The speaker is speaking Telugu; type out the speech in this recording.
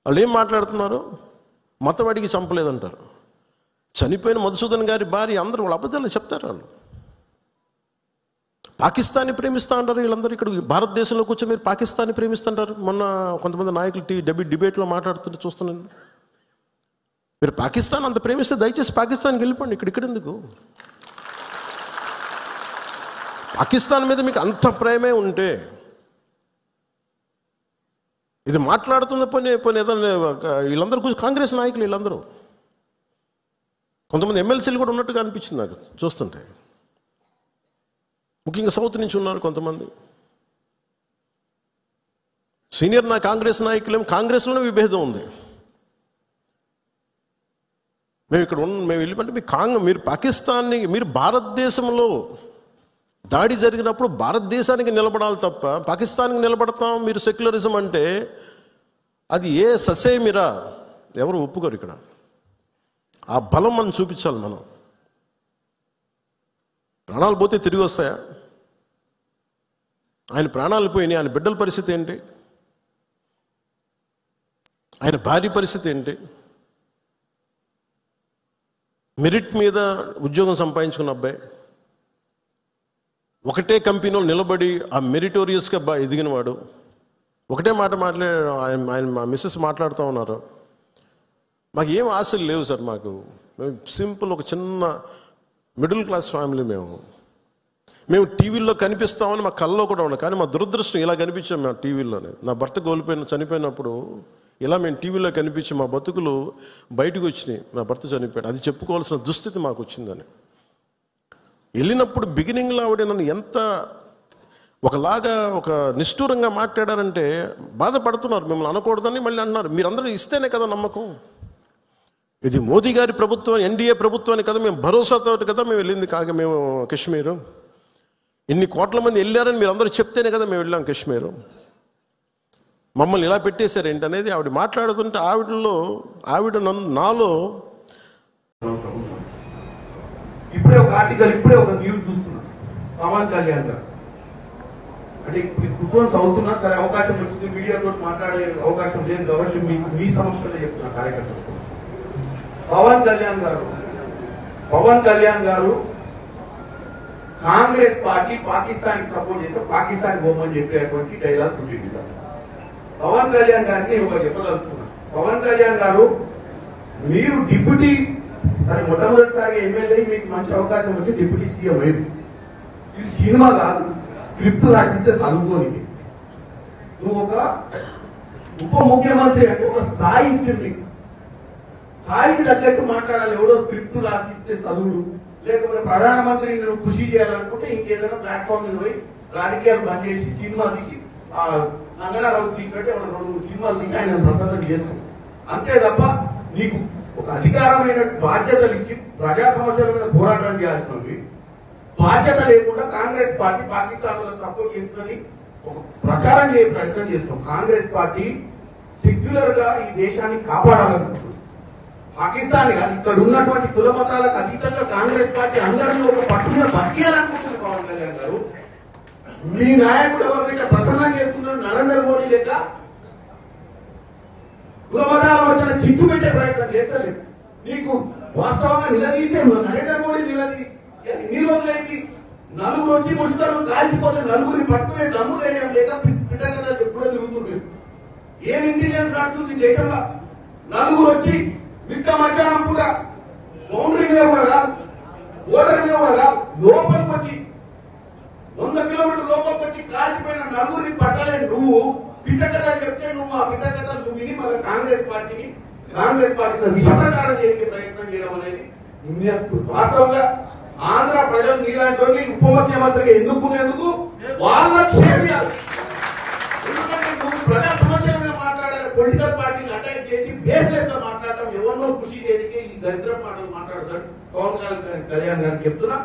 వాళ్ళు ఏం మాట్లాడుతున్నారు? మతం అడిగి చంపలేదంటారు. చనిపోయిన మధుసూదన్ గారి భార్య అందరూ వాళ్ళు అబద్ధాలు చెప్తారు. వాళ్ళు పాకిస్తాన్ని ప్రేమిస్తా అంటారు. వీళ్ళందరూ ఇక్కడ భారతదేశంలో కూర్చొని మీరు పాకిస్తాన్ని ప్రేమిస్తుంటారు. మొన్న కొంతమంది నాయకులు డిబేట్లో మాట్లాడుతుంటే చూస్తున్నాను. మీరు పాకిస్తాన్ అంత ప్రేమిస్తే దయచేసి పాకిస్తాన్కి వెళ్ళిపోండి. ఇక్కడ ఎందుకు? పాకిస్తాన్ మీద మీకు అంత ప్రేమే ఉంటే ఇది మాట్లాడుతున్న పోనీ ఏదైనా వీళ్ళందరూ కూర్చొని కాంగ్రెస్ నాయకులు వీళ్ళందరూ కొంతమంది ఎమ్మెల్సీలు కూడా ఉన్నట్టుగా అనిపించింది నాకు చూస్తుంటే. ముఖ్యంగా సౌత్ నుంచి ఉన్నారు కొంతమంది సీనియర్ కాంగ్రెస్ నాయకులేం. కాంగ్రెస్లోనే విభేదం ఉంది. మేము ఇక్కడ మేము వెళ్ళిపోతే మీరు పాకిస్తాన్ని, మీరు భారతదేశంలో దాడి జరిగినప్పుడు భారతదేశానికి నిలబడాలి తప్ప పాకిస్తాన్కి నిలబడతాం మీరు సెక్యులరిజం అంటే అది ఏ ససేమిరా ఎవరు ఒప్పుకోరు. ఇక్కడ ఆ బలం మనం చూపించాలి. మనం ప్రాణాలు పోతే తిరిగి వస్తాయా? ఆయన ప్రాణాలు పోయినాయి. ఆయన బిడ్డల పరిస్థితి ఏంటి? ఆయన భార్య పరిస్థితి ఏంటి? మెరిట్ మీద ఉద్యోగం సంపాదించుకున్న అబ్బాయి ఒకటే కంపెనీలో నిలబడి ఆ మెరిటోరియస్గా ఎదిగినవాడు. ఒకటే మాట ఆయన మా మిస్సెస్ మాట్లాడుతూ ఉన్నారు. మాకు ఏం ఆశలు లేవు సార్. మేము సింపుల్ ఒక చిన్న మిడిల్ క్లాస్ ఫ్యామిలీ. మేము టీవీల్లో కనిపిస్తామని మా కళ్ళలో కూడా ఉన్నాం. కానీ మా దురదృష్టం ఇలా కనిపించాం మేము టీవీలోనే. నా భర్త చనిపోయినప్పుడు ఇలా మేము టీవీలో కనిపించి మా బతుకులు బయటకు వచ్చినాయి. నా భర్త చనిపోయాడు, అది చెప్పుకోవాల్సిన దుస్థితి మాకు వచ్చిందని. వెళ్ళినప్పుడు బిగినింగ్లో ఆవిడ నన్ను ఎంత ఒకలాగా ఒక నిష్ఠూరంగా మాట్లాడారంటే బాధపడుతున్నారు. మిమ్మల్ని అనకూడదని మళ్ళీ అన్నారు. మీరందరూ ఇస్తేనే కదా నమ్మకం. ఇది మోదీ గారి ప్రభుత్వం, ఎన్డీఏ ప్రభుత్వాన్ని కదా మేము భరోసాతో కదా మేము వెళ్ళింది. మేము కాశ్మీరు ఇన్ని కోట్ల మంది వెళ్ళారని మీరు అందరూ చెప్తేనే కదా మేము వెళ్ళాం కాశ్మీరు. మమ్మల్ని ఇలా పెట్టేశారు ఏంటి అనేది ఆవిడ మాట్లాడుతుంటే ఆవిడ నాలో ఇప్పుడే ఒక ఆర్టికల్, ఇప్పుడే ఒక న్యూస్ చూస్తున్నా. పవన్ కళ్యాణ్ గారు అంటే కుషోన్స్ అవుతున్నా సరే, అవకాశం వచ్చింది, మీడియాతో మాట్లాడే అవకాశం లేదు కాబట్టి మీ సమక్షంలో చెప్తున్నా కార్యకర్తలు. పవన్ కళ్యాణ్ గారు కాంగ్రెస్ పార్టీ పాకిస్తాన్ సపోర్ట్ చేస్తే పాకిస్తాన్ పోమని చెప్పేటువంటి డైలాగ్ పుట్టింది. పవన్ కళ్యాణ్ గారికి నేను ఒకటి చెప్పదలుచుకున్నా. పవన్ కళ్యాణ్ గారు మీరు డిప్యూటీ సరే మొట్టమొదటిసారి ఎమ్మెల్యే, మీకు మంచి అవకాశం వచ్చి డిప్యూటీ సీఎం అయ్యింది. ఇది సినిమా కాదు, స్క్రిప్ట్ రాసిస్తే చదువుకోనికి. నువ్వు ఒక ఉప ముఖ్యమంత్రి అంటే ఒక స్థాయి ఇచ్చింది, స్థాయికి తగ్గట్టు మాట్లాడాలి. ఎవడో స్క్రిప్ట్ రాసిస్తే చదువుడు, లేకపోతే ప్రధానమంత్రిని నువ్వు కృషి చేయాలనుకుంటే ఇంకేదైనా ప్లాట్ఫామ్ మీద పోయి రాజకీయాలు బంద్ చేసి సినిమా తీసి నంగనారావు తీసినట్టు 2 సినిమాలు తీసి ఆయన ప్రసన్నం చేస్తాం. అంతే తప్ప నీకు ఒక అధికారమైన బాధ్యతలు ఇచ్చి ప్రజా సమస్యల మీద పోరాటం చేయాల్సినవి బాధ్యత లేకుండా కాంగ్రెస్ పార్టీ పాకిస్తాన్ సపోర్ట్ చేస్తుందని ఒక ప్రచారం చేయ ప్రయత్నం చేస్తాం. కాంగ్రెస్ పార్టీ సెక్యులర్ గా ఈ దేశాన్ని కాపాడాలనుకుంటుంది. పాకిస్తాన్ కాదు, ఇక్కడ ఉన్నటువంటి కుల మతాలకు అతీతంగా కాంగ్రెస్ పార్టీ అందరినీ ఒక పట్టున బతికేయాలనుకుంటుంది. పవన్ కళ్యాణ్ గారు మీ నాయకుడు ఎవరినైతే ప్రసన్నం చేస్తున్నారు నరేంద్ర మోడీ లెక్క కుల మతాల మధ్యన చిచ్చు పెట్టే ప్రయత్నం చేస్తలేదు. నీకు వాస్తవంగా నిలదీసే నరేంద్ర మోడీ ఎన్ని రోజులైంది? నలుగురు వచ్చి ముష్కరు కాల్చిపోతే నలుగురిని పట్టుకునే దమ్ము ధైర్యం లేక పిట్టకథలు ఎప్పుడో తిరుగుతుంది. ఏం ఇంటెలిజెన్స్ నడుస్తుంది దేశంలో? నలుగురు వచ్చి మిట్ట మధ్యాహ్నం పూట బౌండరీ మీద కూడా కాదు, ఓటర్ మీద కూడా కాదు, లోపలికి వచ్చి 100 కిలోమీటర్ల లోపలికి వచ్చి కాల్చిపోయిన నలుగురిని పట్టలే. నువ్వు పిట్టకథలు చెప్తే నువ్వు ఆ పిట్టకథలు నువ్వు విని మన కాంగ్రెస్ పార్టీని విషప్రచారం చేసే ప్రయత్నం చేయడం అనేది వాస్తవంగా ఆంధ్ర ప్రజలు నీలాంటి ఉప ముఖ్యమంత్రిగా ఎన్నుకునేందుకు వాళ్ళ చేయాలి. ఎందుకంటే నువ్వు ప్రజా సమస్యల మీద మాట్లాడాలి, పొలిటికల్ పార్టీని అటాక్ చేసి బేస్లెస్ గా మాట్లాడటం, ఎవరినో కృషి చేయడానికి ఈ దరిద్ర మాటలు మాట్లాడతాడు పవన్ కళ్యాణ్ గారికి చెప్తున్నా.